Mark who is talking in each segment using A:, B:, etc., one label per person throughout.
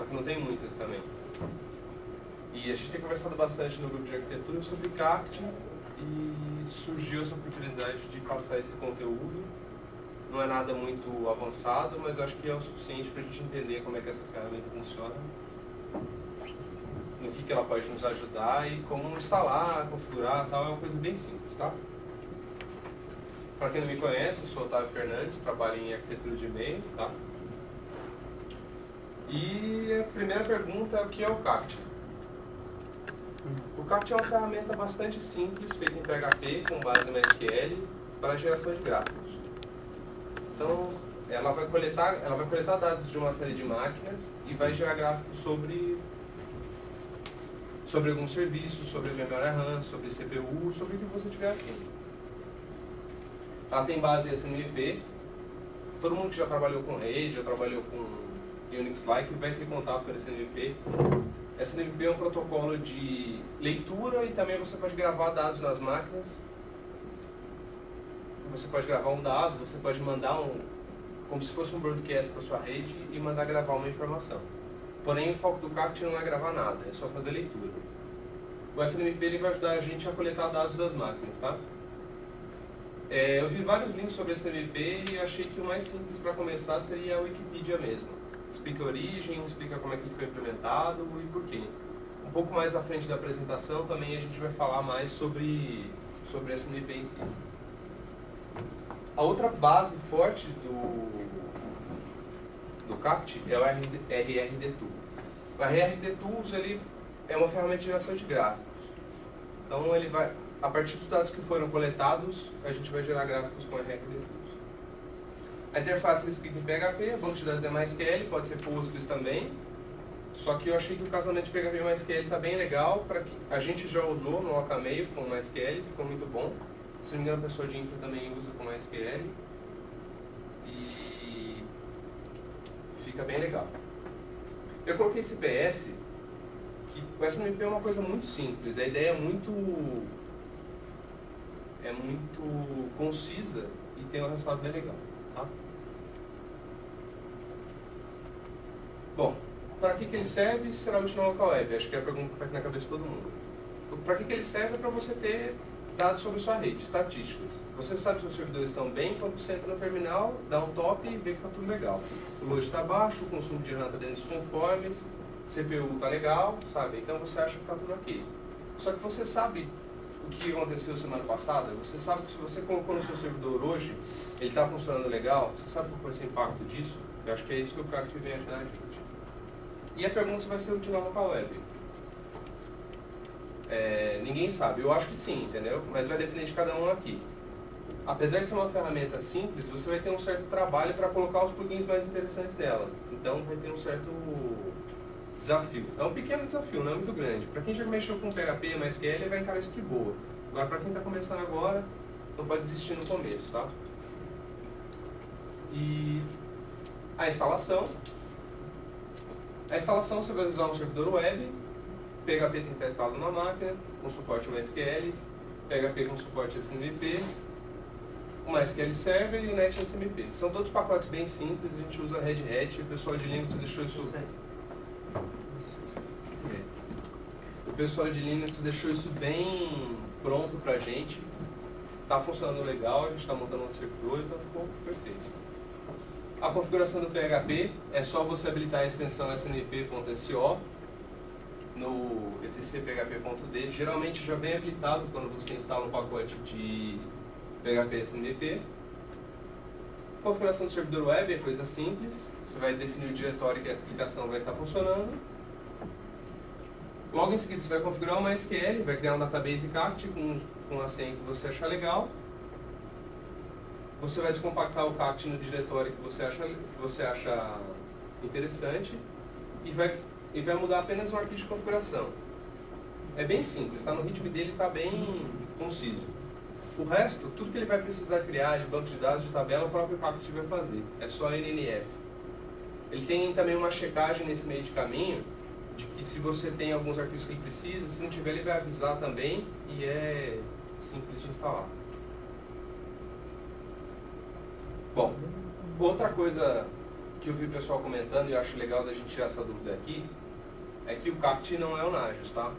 A: que não tem muitas também. E a gente tem conversado bastante no grupo de arquitetura sobre CACT e surgiu essa oportunidade de passar esse conteúdo. Não é nada muito avançado, mas acho que é o suficiente para a gente entender como é que essa ferramenta funciona, no que ela pode nos ajudar e como instalar, configurar, tal. É uma coisa bem simples, tá? Para quem não me conhece, eu sou Otávio Fernandes, trabalho em arquitetura de e-mail, tá? E a primeira pergunta é o que é o CACT? O CACT é uma ferramenta bastante simples, feita em PHP, com base em SQL, para geração de gráficos. Então, ela vai coletar dados de uma série de máquinas e vai gerar gráficos sobre alguns serviços, sobre memória RAM, sobre CPU, sobre o que você tiver aqui. Ela tem base em SNMP. Todo mundo que já trabalhou com rede, já trabalhou com Unix-like, vai ter contato com SNMP. SNMP é um protocolo de leitura e também você pode gravar dados nas máquinas. Você pode gravar um dado, você pode mandar como se fosse um broadcast para sua rede e mandar gravar uma informação. Porém, o foco do CACT não é gravar nada, é só fazer leitura. O SNMP ele vai ajudar a gente a coletar dados das máquinas, tá? Eu vi vários links sobre SNMP e achei que o mais simples para começar seria a Wikipedia mesmo. Explica a origem, explica como é que ele foi implementado e por quê. Um pouco mais à frente da apresentação também a gente vai falar mais sobre SNMP em si. A outra base forte do CACT é o RRDTools. O RRDTools ele é uma ferramenta de geração de gráficos. Então ele vai, a partir dos dados que foram coletados, a gente vai gerar gráficos com RRDTools. A interface é escrita em PHP, o banco de dados é MySQL, pode ser Postgres também. Só que eu achei que o casamento de PHP e MySQL está bem legal, para que a gente já usou no Okamail com MySQL, ficou muito bom. Se não me engano, a pessoa de infra também usa com MySQL. E fica bem legal. Eu coloquei esse PS, que o SNMP é uma coisa muito simples. A ideia é muito concisa e tem um resultado bem legal. Tá? Bom, para que ele serve será útil na local web? Acho que é a pergunta que está aqui na cabeça de todo mundo. Para que ele serve é para você ter dados sobre sua rede, estatísticas. Você sabe se os servidores estão bem quando você entra no terminal, dá um top e vê que está tudo legal. O load está baixo, o consumo de RAM está dentro dos conformes, CPU está legal, sabe? Então você acha que está tudo ok. Só que você sabe o que aconteceu semana passada? Você sabe que se você colocou no seu servidor hoje, ele está funcionando legal? Você sabe qual foi o impacto disso? Eu acho que é isso que o CACT vem ajudar a gente. E a pergunta se vai ser útil na local web. Ninguém sabe. Eu acho que sim, entendeu? Mas vai depender de cada um aqui. Apesar de ser uma ferramenta simples, você vai ter um certo trabalho para colocar os plugins mais interessantes dela. Então vai ter um certo desafio. É um pequeno desafio, não é muito grande. Para quem já mexeu com PHP e MySQL, vai encarar isso de boa. Agora, para quem está começando agora, não pode desistir no começo, tá? E a instalação. A instalação você vai usar um servidor web. PHP tem que estar instalado na máquina, com suporte MySQL, PHP com suporte SNMP, o MySQL Server e o NetSNMP. São todos pacotes bem simples, a gente usa Red Hat, o pessoal de Linux deixou isso... O pessoal de Linux deixou isso bem pronto pra gente, está funcionando legal, a gente está montando um servidor, então ficou perfeito. A configuração do PHP é só você habilitar a extensão snp.so no etc php.d. Geralmente já vem habilitado quando você instala um pacote de PHP SNMP. Configuração do servidor web é coisa simples. Você vai definir o diretório que a aplicação vai estar funcionando. Logo em seguida você vai configurar uma SQL, vai criar um database CACT com a senha que você achar legal. Você vai descompactar o CACT no diretório que você acha interessante e vai mudar apenas um arquivo de configuração. É bem simples, tá? No ritmo dele está bem conciso. O resto, tudo que ele vai precisar criar de banco de dados, de tabela, o próprio CACT vai fazer. É só NNF. Ele tem também uma checagem nesse meio de caminho, de que se você tem alguns arquivos que ele precisa, se não tiver ele vai avisar também e é simples de instalar. Bom, outra coisa que eu vi o pessoal comentando e eu acho legal da gente tirar essa dúvida aqui, é que o CACT não é o Nagios, tá?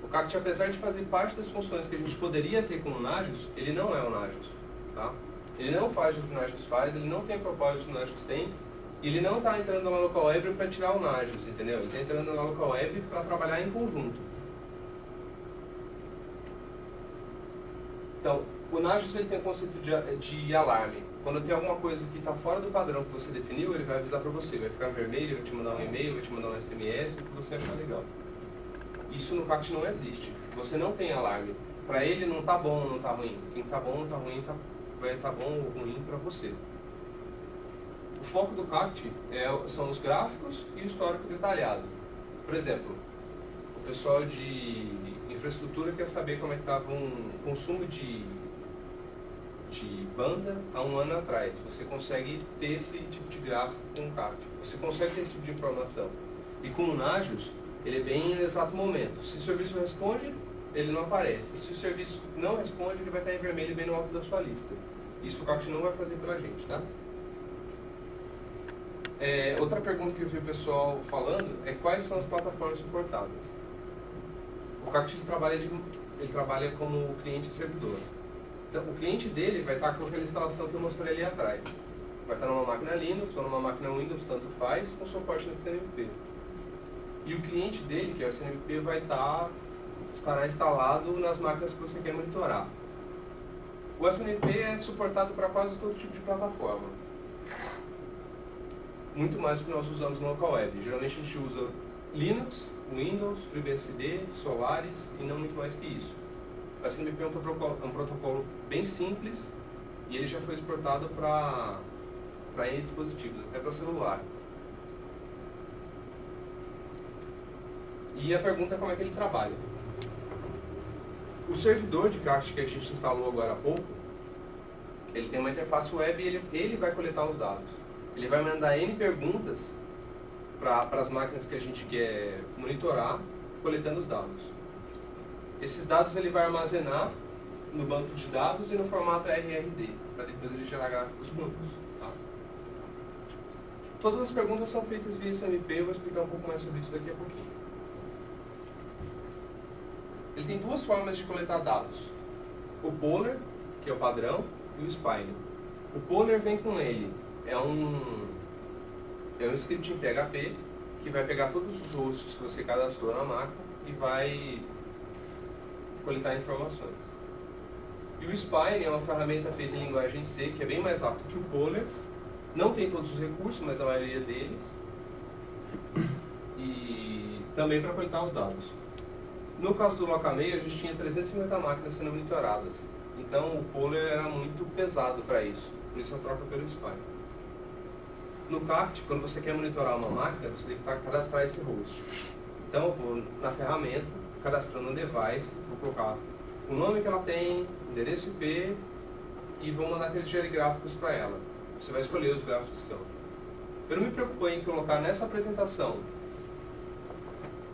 A: O CACT, apesar de fazer parte das funções que a gente poderia ter com o Nagios, ele não é o Nagios, tá? Ele não faz o que o Nagios faz, ele não tem propósito que o Nagios tem, e ele não está entrando na Local Web para tirar o Nagios, entendeu? Ele está entrando na Local Web para trabalhar em conjunto. Então, o Nagios ele tem o conceito de alarme. Quando tem alguma coisa que está fora do padrão que você definiu, ele vai avisar para você, vai ficar vermelho, vai te mandar um e-mail, vai te mandar um SMS, o que você achar legal. Isso no CACT não existe. Você não tem alarme. Para ele não está bom ou não está ruim. Quem está bom ou está ruim vai estar bom ou ruim para você. O foco do CACT são os gráficos e o histórico detalhado. Por exemplo, o pessoal de infraestrutura quer saber como é que estava um consumo de banda há um ano atrás. Você consegue ter esse tipo de gráfico com o CACT. Você consegue ter esse tipo de informação. E com o Nagios, ele é bem no exato momento. Se o serviço responde, ele não aparece. Se o serviço não responde, ele vai estar em vermelho bem no alto da sua lista. Isso o CACT não vai fazer pela gente, tá? Outra pergunta que eu vi o pessoal falando é quais são as plataformas suportadas. O CACT ele trabalha como cliente e servidor. Então, o cliente dele vai estar com aquela instalação que eu mostrei ali atrás. Vai estar numa máquina Linux ou numa máquina Windows, tanto faz, com suporte no SNMP. E o cliente dele, que é o SNMP, estará instalado nas máquinas que você quer monitorar. O SNMP é suportado para quase todo tipo de plataforma. Muito mais do que nós usamos no Local Web. Geralmente a gente usa Linux, Windows, FreeBSD, Solaris e não muito mais que isso. O SNMP é um protocolo bem simples e ele já foi exportado para N dispositivos, até para celular. E a pergunta é como é que ele trabalha. O servidor de CACT que a gente instalou agora há pouco, ele tem uma interface web e ele vai coletar os dados. Ele vai mandar N perguntas para as máquinas que a gente quer monitorar, coletando os dados. Esses dados ele vai armazenar no banco de dados e no formato RRD, para depois ele gerar gráficos brutos. Tá? Todas as perguntas são feitas via SNMP, eu vou explicar um pouco mais sobre isso daqui a pouquinho. Ele tem duas formas de coletar dados. O Poller, que é o padrão, e o Spine. O Poller vem com ele. É um script em PHP que vai pegar todos os hosts que você cadastrou na máquina e vai coletar informações. E o Spine é uma ferramenta feita em linguagem C, que é bem mais rápido que o Poller. Não tem todos os recursos, mas a maioria deles. E também para coletar os dados. No caso do Locameio, a gente tinha 350 máquinas sendo monitoradas. Então o Poller era muito pesado para isso. Por isso eu troco pelo Spine. No CACT, quando você quer monitorar uma máquina, você tem que cadastrar esse host. Então eu vou na ferramenta, cadastrando um device, vou colocar o nome que ela tem, endereço IP e vou mandar aqueles gráficos para ela. Você vai escolher os gráficos que são. Eu não me preocupo em colocar nessa apresentação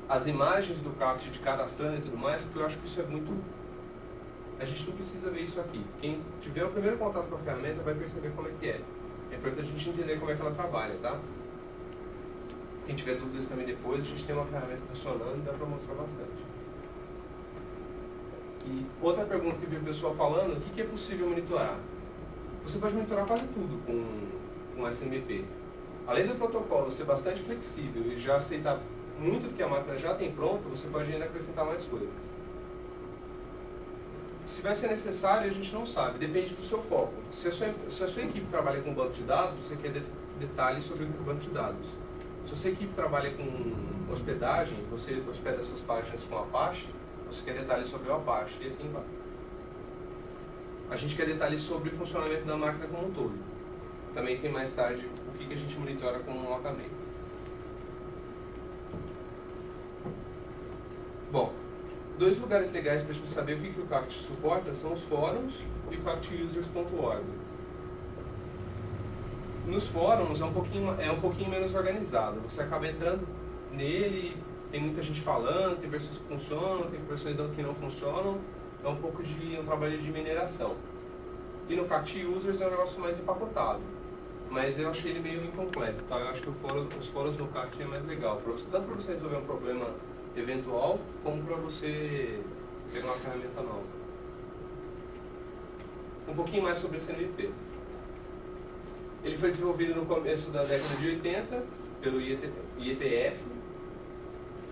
A: as imagens do CACT de cadastrando e tudo mais, porque eu acho que isso é muito... A gente não precisa ver isso aqui. Quem tiver o primeiro contato com a ferramenta vai perceber como é que é. É importante a gente entender como é que ela trabalha, tá? Quem tiver dúvidas também depois, a gente tem uma ferramenta funcionando e dá para mostrar bastante. E outra pergunta que eu vi o pessoal falando, o que é possível monitorar? Você pode monitorar quase tudo com SNMP. Além do protocolo ser bastante flexível e já aceitar muito do que a máquina já tem pronto, você pode ainda acrescentar mais coisas. Se vai ser necessário, a gente não sabe, depende do seu foco. Se a sua equipe trabalha com banco de dados, você quer detalhes sobre o banco de dados. Se a sua equipe trabalha com hospedagem, você hospeda suas páginas com Apache, você quer detalhes sobre o Apache e assim vai. A gente quer detalhes sobre o funcionamento da máquina como um todo. Também tem mais tarde o que a gente monitora com o Locameio. Bom, dois lugares legais para a gente saber o que o CACT suporta são os fóruns e o cactusers.org. Nos fóruns é um pouquinho menos organizado. Você acaba entrando nele, tem muita gente falando, tem versões que funcionam, tem versões que não funcionam. É um pouco de um trabalho de mineração. E no CACT Users é um negócio mais empacotado. mas eu achei ele meio incompleto, tá? Eu acho que os fóruns no CACT é mais legal, tanto para você resolver um problema eventual, como para você pegar uma ferramenta nova. Um pouquinho mais sobre esse SNMP. Ele foi desenvolvido no começo da década de 80 pelo IETF,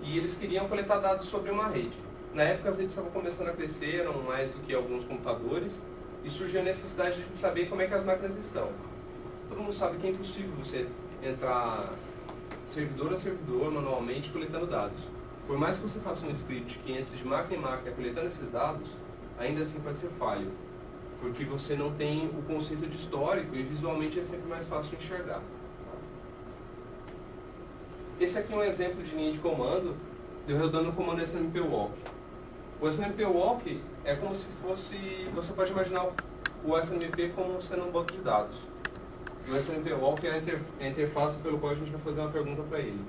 A: e eles queriam coletar dados sobre uma rede. Na época as redes estavam começando a crescer, eram mais do que alguns computadores, e surgiu a necessidade de saber como é que as máquinas estão. Todo mundo sabe que é impossível você entrar servidor a servidor manualmente coletando dados. Por mais que você faça um script que entre de máquina em máquina coletando esses dados, ainda assim pode ser falho, porque você não tem o conceito de histórico e visualmente é sempre mais fácil de enxergar. Esse aqui é um exemplo de linha de comando, eu rodando o comando SNMP Walk. O SNMP Walk é como se fosse, você pode imaginar o SNMP como sendo um banco de dados. E o SNMP Walk é a interface pelo qual a gente vai fazer uma pergunta para ele.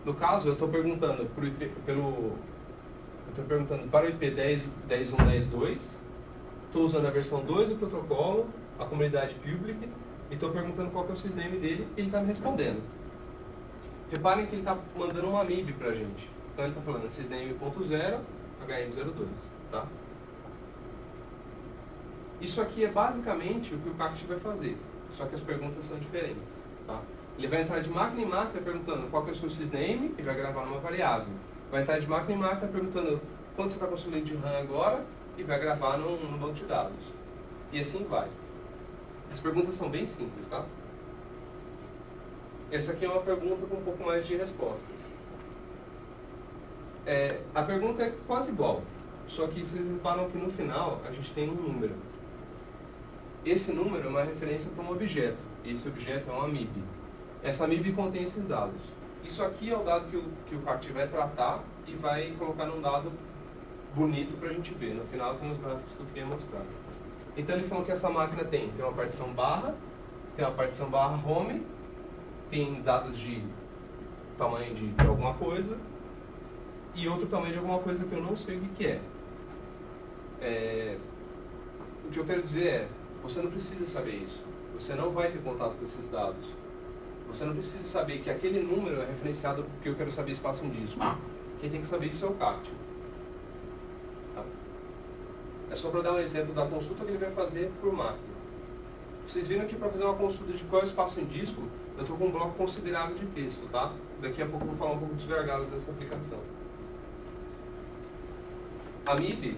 A: No caso, eu estou perguntando para o IP 10.1.10.2, estou usando a versão 2 do protocolo, a comunidade public, e estou perguntando qual que é o sysname dele, e ele está me respondendo. Reparem que ele está mandando um AMIB para a gente. Então ele está falando sysname.0, HM02, tá? Isso aqui é basicamente o que o CACT vai fazer, só que as perguntas são diferentes, tá? Ele vai entrar de máquina em máquina perguntando qual que é o seu sysname e vai gravar numa variável. Vai entrar de máquina em máquina perguntando quanto você está consumindo de RAM agora e vai gravar num banco de dados. E assim vai. As perguntas são bem simples, tá? Essa aqui é uma pergunta com um pouco mais de respostas. A pergunta é quase igual, só que vocês reparam que no final a gente tem um número. Esse número é uma referência para um objeto, e esse objeto é um AMIB. Essa AMIB contém esses dados. Isso aqui é o dado que o CACT vai tratar e vai colocar num dado bonito para a gente ver. No final tem os gráficos que eu queria mostrar. Então ele falou que essa máquina tem uma partição barra, tem uma partição barra home, tem dados de tamanho de alguma coisa e outro tamanho de alguma coisa que eu não sei o que é. O que eu quero dizer é, você não precisa saber isso. Você não vai ter contato com esses dados. Você não precisa saber que aquele número é referenciado porque eu quero saber espaço em disco. Quem tem que saber isso é o CACT. Tá? É só para dar um exemplo da consulta que ele vai fazer por máquina. Vocês viram que para fazer uma consulta de qual é o espaço em disco, eu estou com um bloco considerável de texto, tá? Daqui a pouco eu vou falar um pouco dos gargalos dessa aplicação. A MIB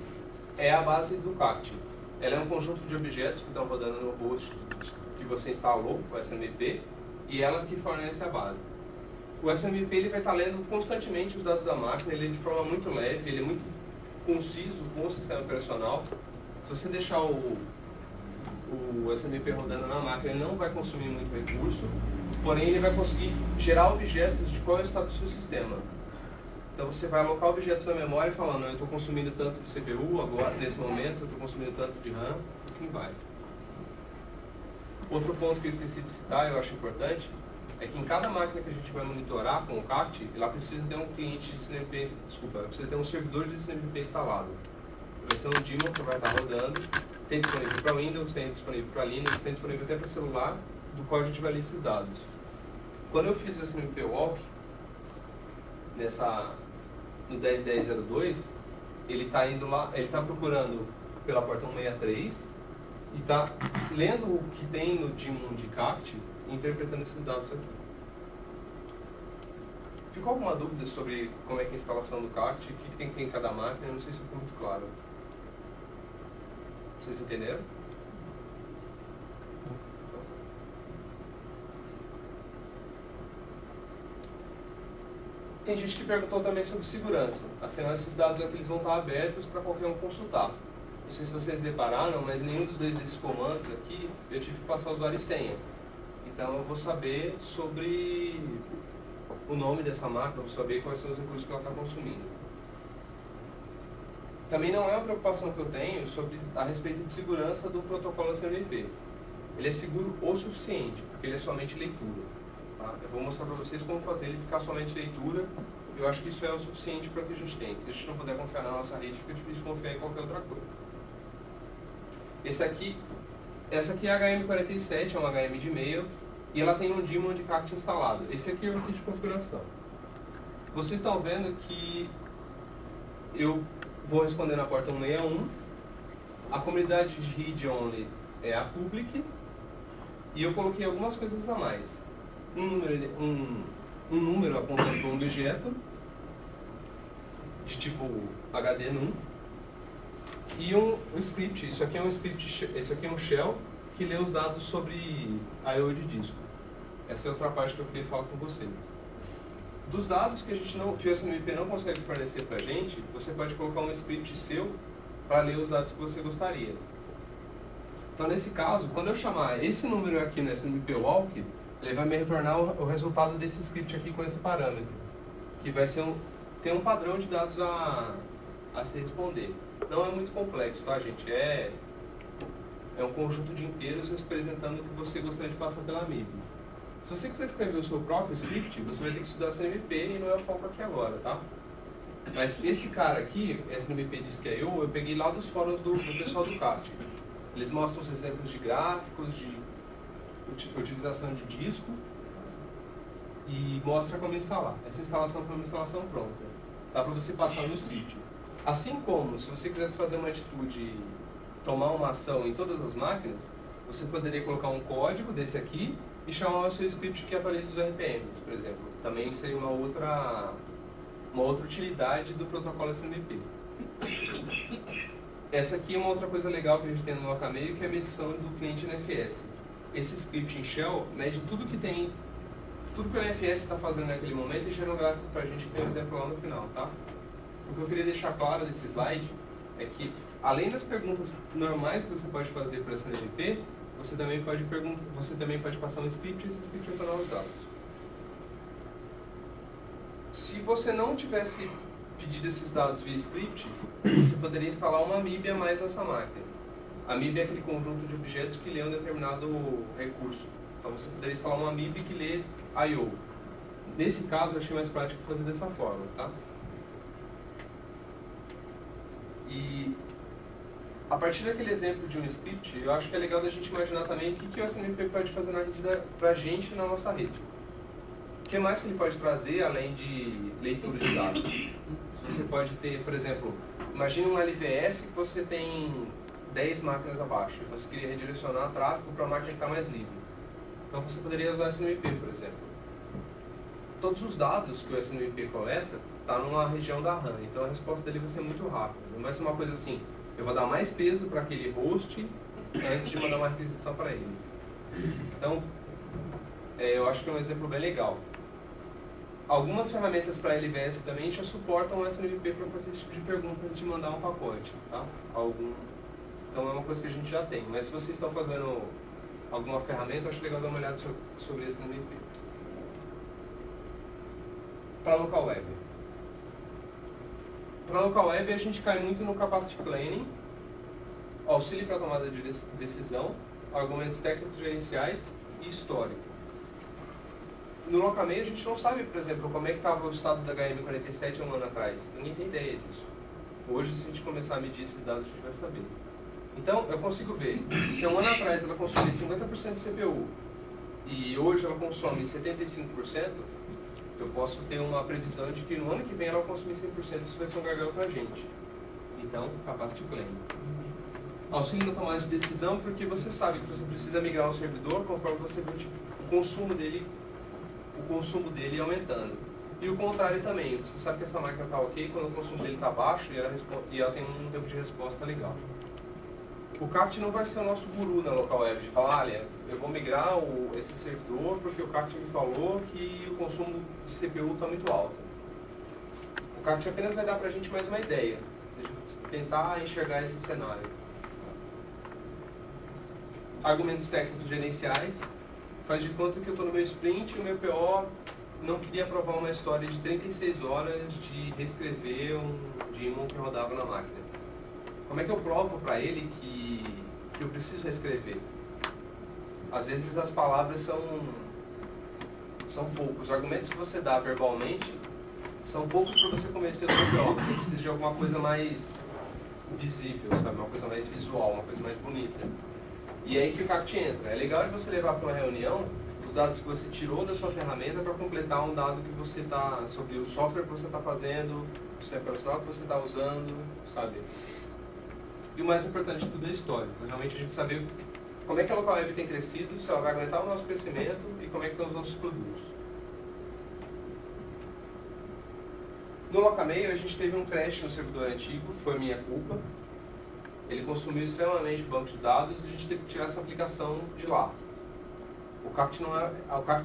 A: é a base do CACT. Ela é um conjunto de objetos que estão rodando no host que você instalou, o SNMP, e ela que fornece a base. O SNMP ele vai estar lendo constantemente os dados da máquina, ele é de forma muito leve, ele é muito conciso com o sistema operacional. Se você deixar o SNMP rodando na máquina, ele não vai consumir muito recurso, porém ele vai conseguir gerar objetos de qual é o estado do seu sistema. Então você vai alocar objetos na memória falando, eu estou consumindo tanto de CPU agora, nesse momento, eu estou consumindo tanto de RAM, assim vai. Outro ponto que eu esqueci de citar, eu acho importante, é que em cada máquina que a gente vai monitorar com o CACT, ela precisa ter um cliente de SNMP, ela precisa ter um servidor de SNMP instalado. Vai ser um daemon que vai estar rodando, tem disponível para Windows, tem disponível para Linux, tem disponível até para celular, do qual a gente vai ler esses dados. Quando eu fiz o SNMP Walk, no 10.10.02, ele está indo lá, ele está procurando pela porta 163 e está lendo o que tem no daemon de CACT e interpretando esses dados aqui. Ficou alguma dúvida sobre como é que é a instalação do CACT, o que tem que ter em cada máquina? Eu não sei se ficou muito claro. Vocês entenderam? Tem gente que perguntou também sobre segurança. Afinal, esses dados aqui eles vão estar abertos para qualquer um consultar. Não sei se vocês repararam, mas nenhum dos dois desses comandos aqui eu tive que passar usuário e senha. Então eu vou saber sobre o nome dessa máquina, vou saber quais são os recursos que ela está consumindo. Também não é uma preocupação que eu tenho a respeito de segurança do protocolo SNMP. Ele é seguro o suficiente, porque ele é somente leitura. Tá? Eu vou mostrar para vocês como fazer ele ficar somente leitura. Eu acho que isso é o suficiente para o que a gente tem. Se a gente não puder confiar na nossa rede, fica difícil confiar em qualquer outra coisa. Essa aqui é a HM47, é uma HM de e-mail. e ela tem um daemon de CACT instalado. Esse aqui é o kit de configuração. Vocês estão vendo que eu vou responder na porta 161, a comunidade de read-only é a public, e eu coloquei algumas coisas a mais. Um número apontando para um objeto, de tipo HD num, e um script. Isso aqui é um script, esse aqui é um shell que lê os dados sobre I/O de disco. Essa é outra parte que eu queria falar com vocês. Dos dados que que o SNMP não consegue fornecer para a gente, você pode colocar um script seu para ler os dados que você gostaria. Então, nesse caso, quando eu chamar esse número aqui no SNMP walk, ele vai me retornar o resultado desse script aqui com esse parâmetro, que vai ser ter um padrão de dados a se responder. Não é muito complexo, tá, gente? É um conjunto de inteiros representando o que você gostaria de passar pela MIB. Se você quiser escrever o seu próprio script, você vai ter que estudar SNMP e não é o foco aqui agora, tá? Mas esse cara aqui, SNMP diz que é eu peguei lá dos fóruns do pessoal do CAT. Eles mostram os exemplos de gráficos, de utilização de disco e mostra como instalar. Essa instalação foi uma instalação pronta. Dá para você passar no script. Assim como, se você quisesse fazer uma atitude, tomar uma ação em todas as máquinas, você poderia colocar um código desse aqui e chamar o seu script que atualiza os RPMs, por exemplo. Também seria uma outra utilidade do protocolo SNMP. Essa aqui é uma outra coisa legal que a gente tem no Locameio, que é a medição do cliente NFS. Esse script em Shell mede tudo que o NFS está fazendo naquele momento e gera um gráfico para a gente, que tem um exemplo lá no final, tá? O que eu queria deixar claro desse slide é que, além das perguntas normais que você pode fazer para a SNMP, você também pode passar um script e esse script retornar os dados. Se você não tivesse pedido esses dados via script, você poderia instalar uma MIB a mais nessa máquina. A MIB é aquele conjunto de objetos que lê um determinado recurso. Então você poderia instalar uma MIB que lê I/O. Nesse caso, eu achei mais prático fazer dessa forma, tá? E a partir daquele exemplo de um script, eu acho que é legal da gente imaginar também o que o SNMP pode fazer na rede pra gente na nossa rede. O que mais que ele pode trazer, além de leitura de dados? Você pode ter, por exemplo, imagine um LVS que você tem 10 máquinas abaixo e você queria redirecionar tráfego para a máquina que está mais livre. Então você poderia usar o SNMP, por exemplo. Todos os dados que o SNMP coleta estão numa região da RAM, então a resposta dele vai ser muito rápida. Não vai ser uma coisa assim, eu vou dar mais peso para aquele host antes de mandar uma requisição para ele. Então, eu acho que é um exemplo bem legal. Algumas ferramentas para LVS também já suportam o SNMP para fazer esse tipo de pergunta antes de mandar um pacote, tá? Então é uma coisa que a gente já tem. Mas se vocês estão fazendo alguma ferramenta, eu acho legal dar uma olhada sobre esse SNMP. Para local web. Para local web a gente cai muito no capacity planning, auxílio para tomada de decisão, argumentos técnicos gerenciais e histórico. No Locameio a gente não sabe, por exemplo, como é que estava o estado da HM47 um ano atrás. Ninguém tem ideia disso. Hoje, se a gente começar a medir esses dados, a gente vai saber. Então, eu consigo ver, se um ano atrás ela consumia 50% de CPU e hoje ela consome 75%, eu posso ter uma previsão de que no ano que vem ela vai consumir 100%, isso vai ser um gargalo para a gente. Então, capacity planning. Auxílio na tomada de decisão, porque você sabe que você precisa migrar um servidor conforme você vê o consumo dele aumentando. E o contrário também, você sabe que essa máquina está ok quando o consumo dele está baixo e ela tem um tempo de resposta legal. O CACT não vai ser o nosso guru na local web, de falar, olha, eu vou migrar esse servidor porque o CACT me falou que o consumo de CPU está muito alto. O CACT apenas vai dar para a gente mais uma ideia, de tentar enxergar esse cenário. Argumentos técnicos gerenciais. Faz de conta que eu estou no meu sprint e o meu PO não queria aprovar uma história de 36 horas de reescrever um daemon que rodava na máquina. Como é que eu provo para ele que eu preciso reescrever? Às vezes as palavras são poucos. Os argumentos que você dá verbalmente são poucos para você convencer o seu PO. Você precisa de alguma coisa mais visível, sabe? Uma coisa mais visual, uma coisa mais bonita. E é aí que o CACT entra. É legal de você levar para uma reunião dados que você tirou da sua ferramenta para completar um dado que você está, sobre o software que você está fazendo, o sistema operacional que você está usando, sabe? E o mais importante de tudo é a história. Realmente a gente saber como é que a local web tem crescido, se ela vai aguentar o nosso crescimento e como é que estão os nossos produtos. No Locamail a gente teve um crash no servidor antigo, foi minha culpa. Ele consumiu extremamente o banco de dados e a gente teve que tirar essa aplicação de lá. O CACT,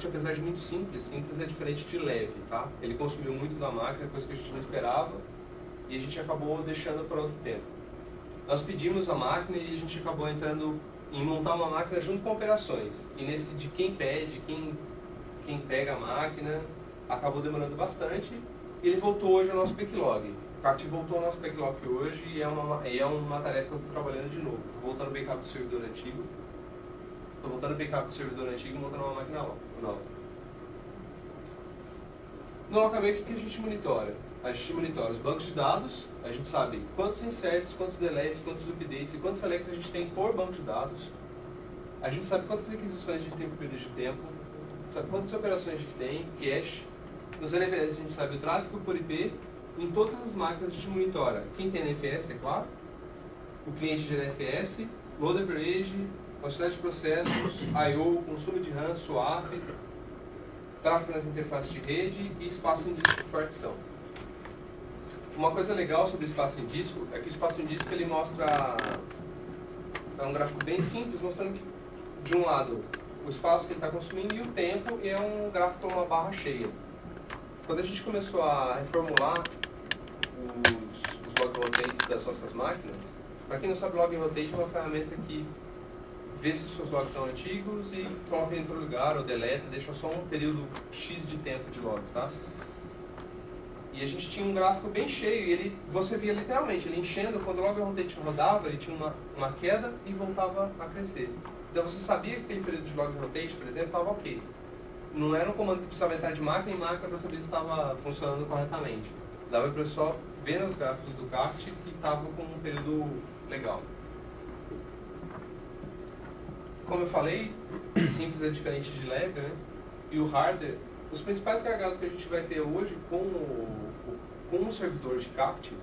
A: apesar de muito simples é diferente de leve, tá? Ele consumiu muito da máquina, coisa que a gente não esperava, e a gente acabou deixando para outro tempo. Nós pedimos a máquina e a gente acabou entrando em montar uma máquina junto com operações. E nesse de quem pede, quem pega a máquina, acabou demorando bastante. E ele voltou hoje ao nosso backlog. O CACT voltou ao nosso backlog hoje e é uma tarefa que eu estou trabalhando de novo. Estou voltando o backup do servidor antigo. Estou voltando o backup do servidor antigo e montando uma máquina nova. No Locamail, o que a gente monitora? A gente monitora os bancos de dados, a gente sabe quantos inserts, quantos deletes, quantos updates e quantos selects a gente tem por banco de dados. A gente sabe quantas requisições a gente tem por período de tempo, sabe quantas operações a gente tem, cache. Nos NFS a gente sabe o tráfego por IP. Em todas as máquinas a gente monitora quem tem NFS, é claro, o cliente de NFS, load average, quantidade de processos, I/O, consumo de RAM, swap, tráfego nas interfaces de rede e espaço em disco de partição. Uma coisa legal sobre o espaço em disco é que o espaço em disco ele mostra, é um gráfico bem simples, mostrando que de um lado o espaço que ele está consumindo e o tempo, e é um gráfico com uma barra cheia. Quando a gente começou a reformular os log rotates das nossas máquinas, para quem não sabe, log rotate é uma ferramenta que vê se os seus logs são antigos e coloca em outro lugar, ou deleta, deixa só um período X de tempo de logs, tá? E a gente tinha um gráfico bem cheio, e você via literalmente ele enchendo, quando o log rotate rodava, ele tinha uma queda e voltava a crescer. Então você sabia que aquele período de log rotate, por exemplo, estava ok. Não era um comando que precisava entrar de máquina em máquina para saber se estava funcionando corretamente. Dava para só ver nos gráficos do CACT que estava com um período legal. Como eu falei, simples é diferente de leve, né? E o hardware, os principais gargalos que a gente vai ter hoje com o servidor de CACT,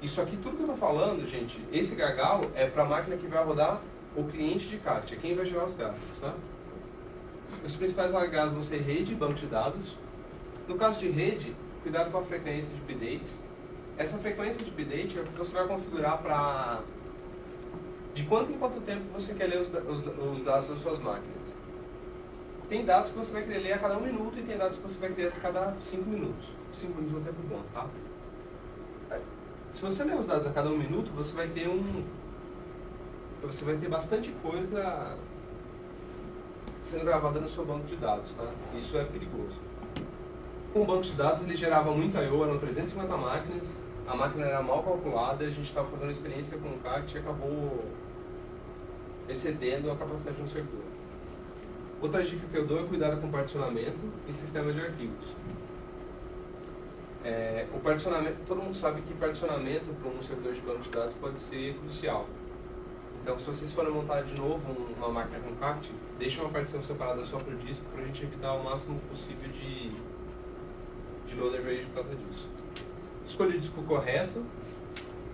A: isso aqui tudo que eu estou falando, gente, esse gargalo é para a máquina que vai rodar o cliente de CACT, é quem vai gerar os gráficos, tá? Os principais gargalos vão ser rede e banco de dados. No caso de rede, cuidado com a frequência de updates. Essa frequência de update é o que você vai configurar para de quanto em quanto tempo você quer ler os dados das suas máquinas. Tem dados que você vai querer ler a cada 1 minuto e tem dados que você vai querer a cada 5 minutos. 5 minutos é um tempo bom, tá? Se você ler os dados a cada 1 minuto, você vai ter bastante coisa sendo gravada no seu banco de dados, tá? Isso é perigoso. Com o banco de dados, ele gerava muito I/O, eram 350 máquinas, a máquina era mal calculada, a gente estava fazendo experiência com o CACT e acabou excedendo a capacidade do servidor. Outra dica que eu dou é cuidado com particionamento e sistema de arquivos. O particionamento, todo mundo sabe que particionamento para um servidor de banco de dados pode ser crucial. Então, se vocês forem montar de novo uma máquina com CACT, deixem uma partição separada só para o disco, para a gente evitar o máximo possível de load average por causa disso. Escolha o disco correto.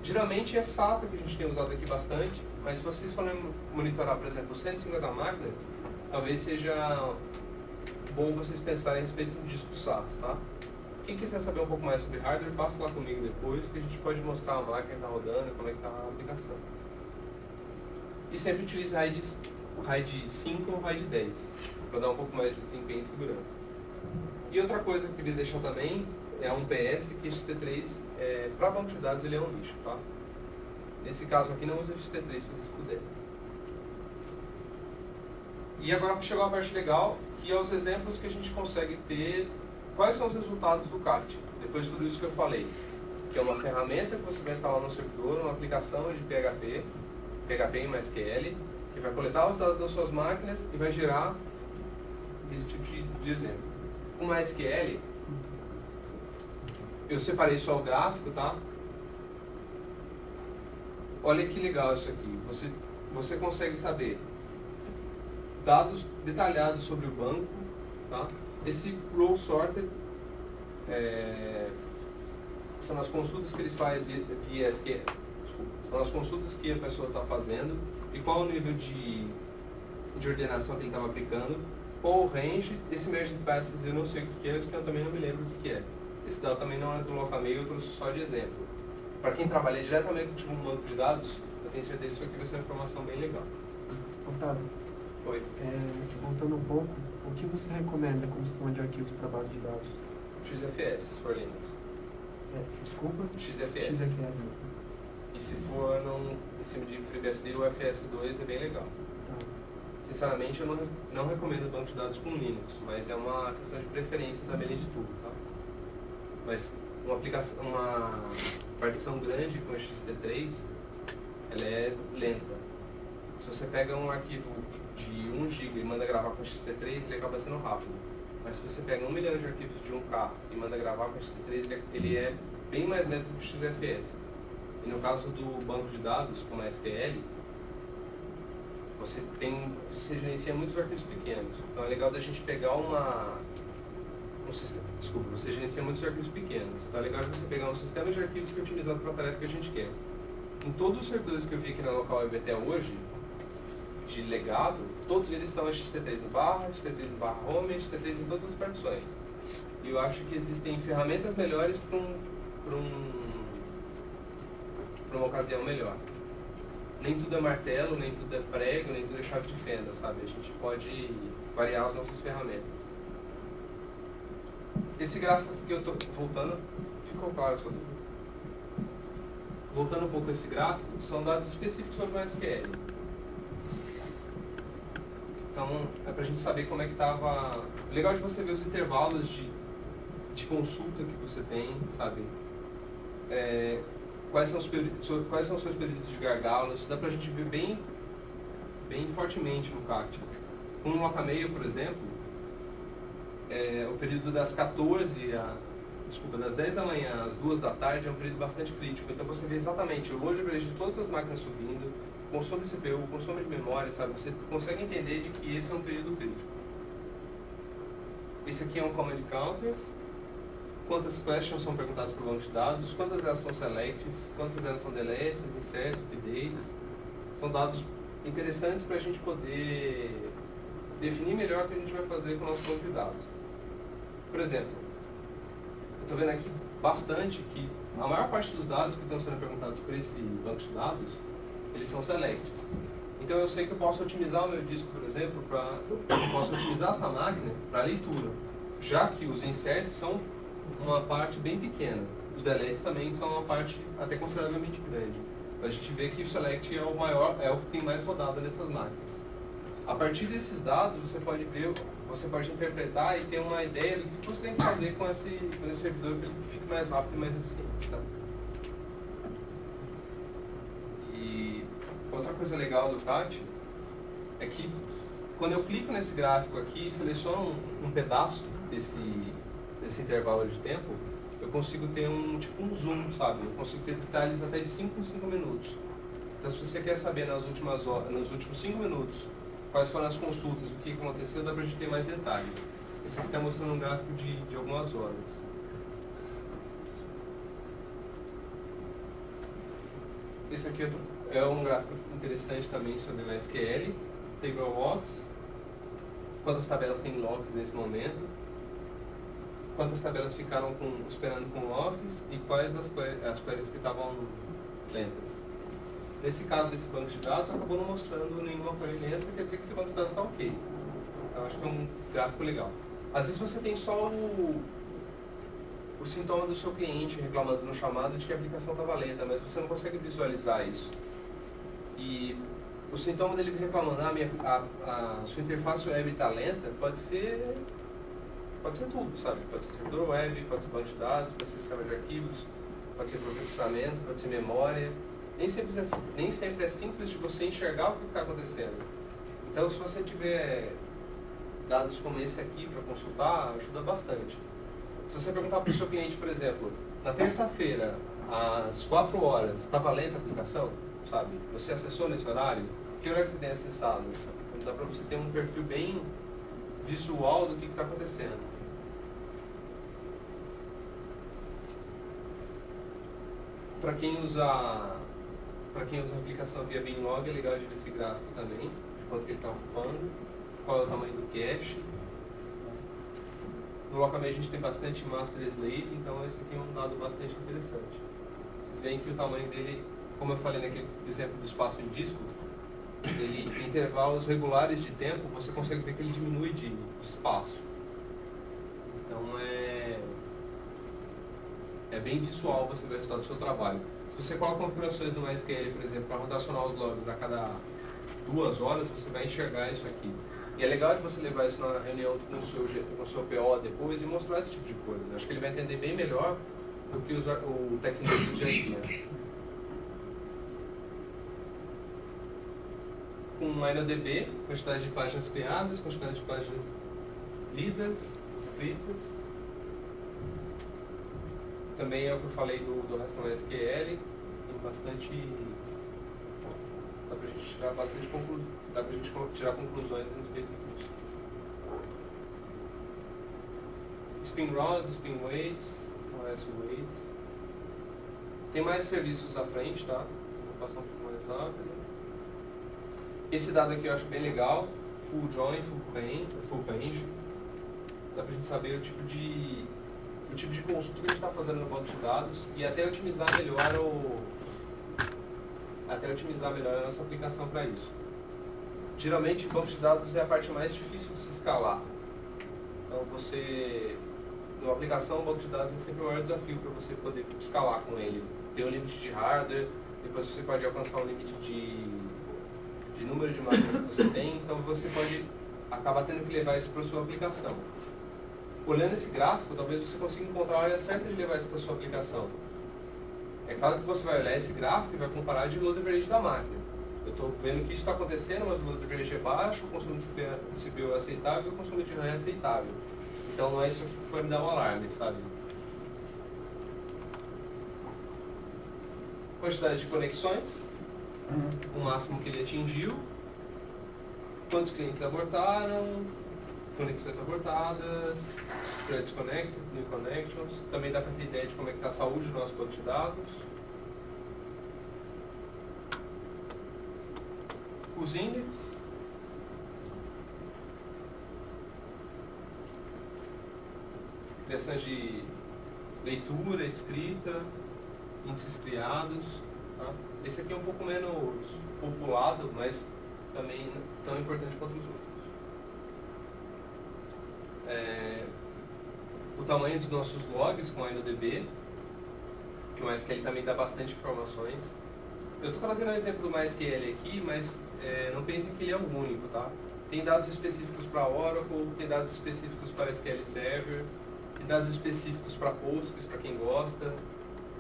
A: Geralmente é SATA que a gente tem usado aqui bastante, mas se vocês forem monitorar, por exemplo, 150 máquinas, talvez seja bom vocês pensarem a respeito do disco SAS, tá? Quem quiser saber um pouco mais sobre hardware, passa lá comigo depois, que a gente pode mostrar a máquina que está rodando, como é que está a aplicação. E sempre utilize RAID 5 ou RAID 10, para dar um pouco mais de desempenho e segurança. E outra coisa que eu queria deixar também é um PS, que XT3, para banco de dados, ele é um lixo, tá? Nesse caso aqui, não use o XT3 se vocês puderem. E agora chegou a parte legal, que é os exemplos que a gente consegue ter. Quais são os resultados do CACT? Depois de tudo isso que eu falei, que é uma ferramenta que você vai instalar no servidor, uma aplicação de PHP e MySQL, que vai coletar os dados das suas máquinas e vai gerar esse tipo de exemplo. Com MySQL, eu separei só o gráfico, tá? Olha que legal isso aqui. Você consegue saber dados detalhados sobre o banco, Tá? Esse row sorted são as consultas que eles fazem via SQL. Desculpa, são as consultas que a pessoa está fazendo e qual o nível de ordenação que ele estava aplicando, qual o range. Esse merge passes eu não sei o que é, isso que eu também não me lembro o que é. Esse dado também não é do LocalMail, eu trouxe só de exemplo. Para quem trabalha diretamente com um banco de dados, eu tenho certeza que isso aqui vai ser uma informação bem legal.
B: Otávio,
A: Oi.
B: voltando um pouco, o que você recomenda como sistema de arquivos para base de dados?
A: XFS, se for Linux.
B: Desculpa?
A: XFS.
B: XFS.
A: E se for em cima de FreeBSD, o FS2 é bem legal.
B: Tá.
A: Sinceramente, eu não recomendo banco de dados com Linux, mas é uma questão de preferência também além de tudo, tá? Mas uma partição grande com XT3, ela é lenta. Se você pega um arquivo de 1 GB e manda gravar com XT3, ele acaba sendo rápido. Mas se você pega 1 milhão de arquivos de 1K e manda gravar com XT3, ele é bem mais lento que o XFS. E no caso do banco de dados, como a SQL, você gerencia muitos arquivos pequenos. Então é legal da gente pegar você gerencia muitos arquivos pequenos. Então é legal de você pegar um sistema de arquivos que é otimizado para a tarefa que a gente quer. Em todos os servidores que eu vi aqui na Local Web até hoje, de legado, todos eles são XT3 no barra, XT3 no barra home, XT3 em todas as partições. E eu acho que existem ferramentas melhores para uma ocasião melhor. Nem tudo é martelo, nem tudo é prego, nem tudo é chave de fenda, sabe? A gente pode variar as nossas ferramentas. Esse gráfico que eu estou voltando, ficou claro sua dúvida? Voltando um pouco a esse gráfico, são dados específicos sobre o SQL. Então, é para a gente saber como é que estava... Legal de você ver os intervalos de consulta que você tem, sabe? Quais são os seus períodos de gargalo, isso dá para a gente ver bem fortemente no CACT. Com o LocalMail, por exemplo, o período das 10 da manhã às 2 da tarde é um período bastante crítico. Então você vê exatamente o load average de todas as máquinas subindo, consumo de CPU, consumo de memória, sabe? Você consegue entender de que esse é um período crítico. Esse aqui é um command counters. Quantas questions são perguntadas por banco de dados, quantas delas são selects, quantas delas são deletes, inserts, updates. São dados interessantes para a gente poder definir melhor o que a gente vai fazer com o nosso banco de dados. Por exemplo, eu estou vendo aqui bastante que a maior parte dos dados que estão sendo perguntados por esse banco de dados, eles são selects. Então eu sei que eu posso otimizar o meu disco, por exemplo, eu posso otimizar essa máquina para leitura, já que os inserts são uma parte bem pequena. Os deletes também são uma parte até consideravelmente grande. A gente vê que o select é o maior, é o que tem mais rodada nessas máquinas. A partir desses dados, você pode ver, você pode interpretar e ter uma ideia do que você tem que fazer com esse servidor para ele fique mais rápido e mais eficiente. Tá? E outra coisa legal do CAT é que quando eu clico nesse gráfico aqui e seleciono um pedaço desse intervalo de tempo, eu consigo ter um zoom, sabe? Eu consigo ter detalhes até de 5 em 5 minutos. Então, se você quer saber nos últimos 5 minutos quais foram as consultas, o que aconteceu, dá pra gente ter mais detalhes. Esse aqui está mostrando um gráfico de algumas horas. Esse aqui é um gráfico interessante também sobre o SQL, table logs, quantas tabelas tem logs nesse momento, quantas tabelas ficaram esperando com logs e quais as queries que estavam lentas. Nesse caso desse banco de dados, acabou não mostrando nenhuma query lenta, quer dizer que esse banco de dados está ok. Então, acho que é um gráfico legal. Às vezes você tem só o sintoma do seu cliente reclamando no chamado de que a aplicação estava lenta, mas você não consegue visualizar isso. E o sintoma dele reclamando, a sua interface web está lenta, pode ser tudo, sabe? Pode ser servidor web, pode ser banco de dados, pode ser sistema de arquivos, pode ser processamento, pode ser memória. Nem sempre é simples de você enxergar o que está acontecendo. Então, se você tiver dados como esse aqui para consultar, ajuda bastante. Se você perguntar para o seu cliente, por exemplo, na terça-feira, às 4 horas, estava lenta a aplicação, sabe? Você acessou nesse horário? Que horário que você tem acessado? Então, dá para você ter um perfil bem visual do que está acontecendo. Para quem usa a aplicação via Binlog, é legal de ver esse gráfico também, de quanto que ele está ocupando, qual é o tamanho do cache. No Localme a gente tem bastante master slave, então esse aqui é um dado bastante interessante. Vocês veem que o tamanho dele, como eu falei naquele exemplo do espaço em disco, ele, em intervalos regulares de tempo, você consegue ver que ele diminui de espaço. Então é bem visual você ver o resultado do seu trabalho. Se você coloca configurações no MySQL, por exemplo, para rotacionar os logs a cada 2 horas, você vai enxergar isso aqui. E é legal de você levar isso na reunião com o seu PO depois e mostrar esse tipo de coisa. Acho que ele vai entender bem melhor do que o técnico do dia a dia. Com o InnoDB, quantidade de páginas criadas, quantidade de páginas lidas, escritas. Também é o que eu falei do REST SQL, tem bastante... dá pra gente tirar bastante conclusões a respeito disso. Spin rods, spin weights, OS weights. Tem mais serviços à frente, tá? Vou passar um pouco mais rápido. Esse dado aqui eu acho bem legal, full join, full range. Dá pra gente saber o tipo de consulta que a gente está fazendo no banco de dados e até otimizar melhor a nossa aplicação para isso. Geralmente, banco de dados é a parte mais difícil de se escalar. Então, numa aplicação, o banco de dados é sempre o maior desafio para você poder escalar com ele. Tem um limite de hardware, depois você pode alcançar um limite de número de máquinas que você tem, então você pode acabar tendo que levar isso para a sua aplicação. Olhando esse gráfico, talvez você consiga encontrar a hora certa de levar isso para a sua aplicação. É claro que você vai olhar esse gráfico e vai comparar de load average da máquina. Eu estou vendo que isso está acontecendo, mas o load average é baixo, o consumo de CPU é aceitável e o consumo de RAM é aceitável. Então não é isso que vai me dar um alarme, sabe? Quantidade de conexões, o máximo que ele atingiu, quantos clientes abortaram, conexões abortadas, threads connected, new connections. Também dá para ter ideia de como é que está a saúde do nosso banco de dados. Os índices. Criações de leitura, escrita, índices criados. Tá? Esse aqui é um pouco menos populado, mas também tão importante quanto os outros. O tamanho dos nossos logs com a InnoDB, que o MySQL também dá bastante informações. Eu estou trazendo um exemplo do MySQL aqui, mas não pensem que ele é o único, tá? Tem dados específicos para Oracle, tem dados específicos para SQL Server, tem dados específicos para Postgres, para quem gosta,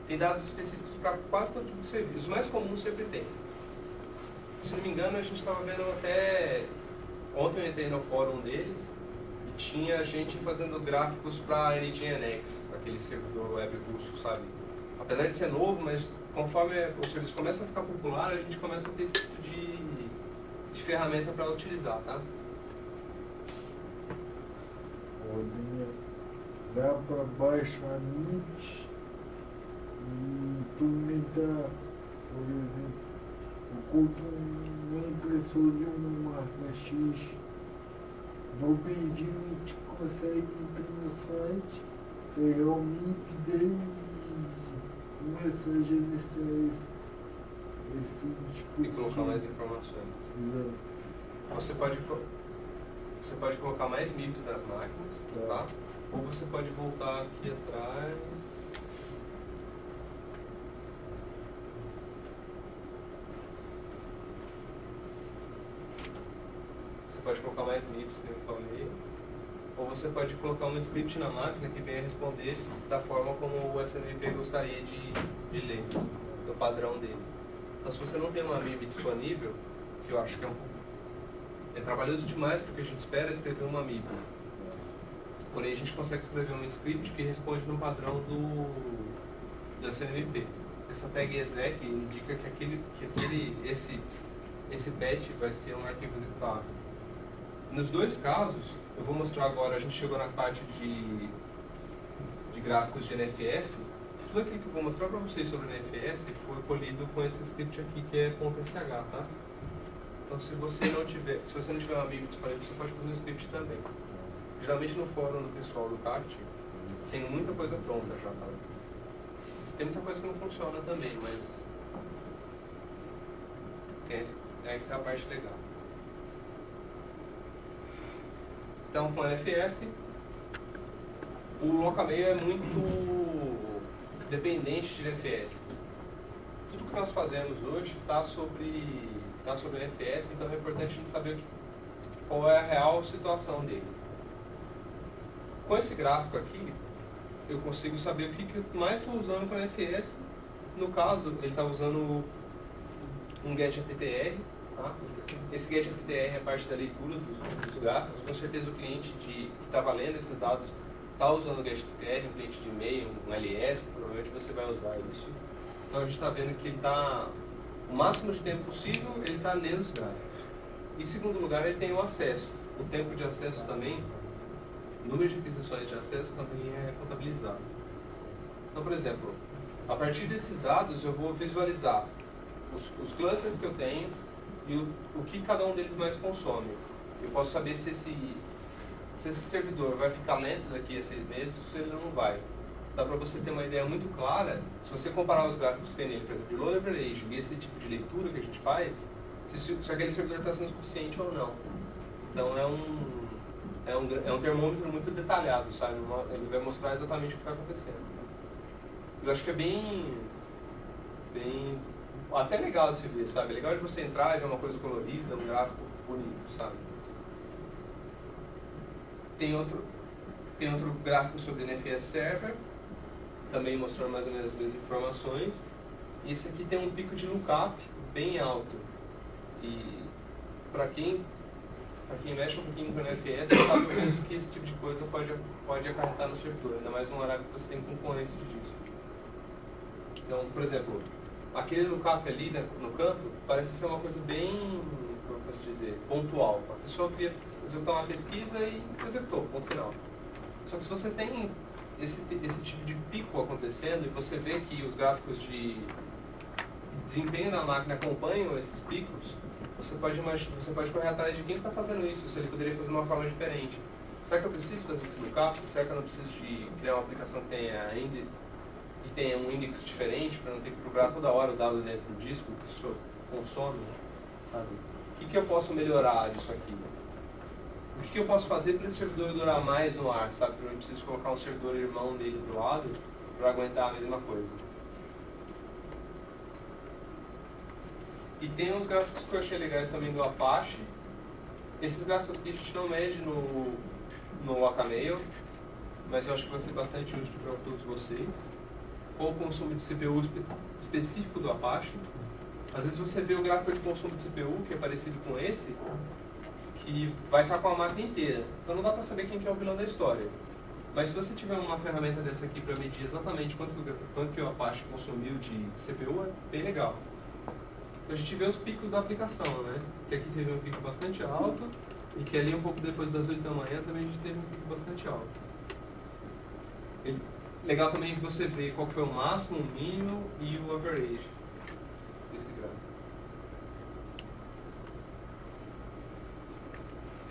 A: tem dados específicos para quase todo tipo de serviço. Os mais comuns sempre tem. Se não me engano, a gente estava vendo até... Ontem eu entrei no fórum deles, tinha gente fazendo gráficos para NGINX, aquele servidor web russo, sabe? Apesar de ser novo, mas conforme o serviço começa a ficar popular, a gente começa a ter esse tipo de ferramenta para utilizar, tá?
C: Dá para baixar NICs e implementar, por exemplo, eu compro uma impressora e uma marca X. No Bendinit consegue ir no site, pegar o MIP dele e começar a gerenciar esse tipo
A: e colocar mais informações. Você pode colocar mais MIPs nas máquinas, tá? Ou você pode voltar aqui atrás. Pode colocar mais MIPs, que eu falei, ou você pode colocar um script na máquina que venha responder da forma como o SNMP gostaria de ler, do padrão dele. Então, se você não tem uma MIP disponível, que eu acho que é trabalhoso demais, porque a gente espera escrever uma MIP. Porém, a gente consegue escrever um script que responde no padrão do SNMP. Essa tag exec indica que esse patch vai ser um arquivo executável. Nos dois casos, Eu vou mostrar agora, a gente chegou na parte de gráficos de NFS. Tudo aquilo que eu vou mostrar para vocês sobre NFS foi polido com esse script aqui que é .sh, tá? Então se você não tiver um amigo disponível, você pode fazer um script também. Geralmente no fórum do pessoal do CAT tem muita coisa pronta já, tá? Tem muita coisa que não funciona também, mas é que tá a parte legal. Então com NFS, o Locamail é muito dependente de NFS. Tudo que nós fazemos hoje está sobre NFS, então é importante a gente saber qual é a real situação dele. Com esse gráfico aqui, eu consigo saber o que eu mais estou usando com NFS. No caso, ele está usando um GetAppTr. Tá? Esse GetAppTr é parte da leitura dos gráficos. Com certeza o cliente que está valendo esses dados está usando o GetAppTr, um cliente de e-mail, um LS, provavelmente você vai usar isso. Então a gente está vendo que ele está, o máximo de tempo possível, ele está lendo os gráficos. Em segundo lugar, ele tem o acesso. O tempo de acesso também, o número de aquisições de acesso também é contabilizado. Então, por exemplo, a partir desses dados eu vou visualizar os clusters que eu tenho e o que cada um deles mais consome. Eu posso saber se esse servidor vai ficar lento daqui a 6 meses ou se ele não vai. Dá para você ter uma ideia muito clara, se você comparar os gráficos que tem nele, por exemplo, de load average e esse tipo de leitura que a gente faz, se aquele servidor está sendo suficiente ou não. Então é um termômetro muito detalhado, sabe? Ele vai mostrar exatamente o que está acontecendo. Eu acho que é bem até legal de se ver, sabe? É legal de você entrar e ver uma coisa colorida, um gráfico bonito, sabe? Tem outro gráfico sobre NFS Server, também mostrando mais ou menos as mesmas informações. E esse aqui tem um pico de lookup bem alto. E para quem mexe um pouquinho com o NFS, sabe mesmo que esse tipo de coisa pode acarretar no servidor, ainda mais num horário que você tem concorrência disso. Então, por exemplo, aquele lookup ali, né, no canto, parece ser uma coisa bem, como eu posso dizer, pontual. A pessoa queria executar uma pesquisa e executou, ponto final. Só que se você tem esse tipo de pico acontecendo e você vê que os gráficos de desempenho da máquina acompanham esses picos, você pode correr atrás de quem está fazendo isso, se ele poderia fazer de uma forma diferente. Será que eu preciso fazer esse lookup? Será que eu não preciso de criar uma aplicação que tenha um index diferente, para não ter que procurar toda hora o dado dentro do disco que isso consome? Sabe? O que eu posso melhorar disso aqui? O que eu posso fazer para esse servidor durar mais no ar, sabe? Eu não preciso colocar um servidor irmão dele do lado para aguentar a mesma coisa. E tem uns gráficos que eu achei legais também do Apache. Esses gráficos aqui a gente não mede no Locamail, mas eu acho que vai ser bastante útil para todos vocês. Ou o consumo de CPU específico do Apache. Às vezes você vê o gráfico de consumo de CPU, que é parecido com esse, que vai estar com a máquina inteira. Então não dá para saber quem que é o vilão da história. Mas se você tiver uma ferramenta dessa aqui para medir exatamente quanto que o Apache consumiu de CPU, é bem legal. Então a gente vê os picos da aplicação, né? Que aqui teve um pico bastante alto e que ali um pouco depois das 8 da manhã também a gente teve um pico bastante alto. Legal também que você vê qual foi o máximo, o mínimo e o average desse gráfico.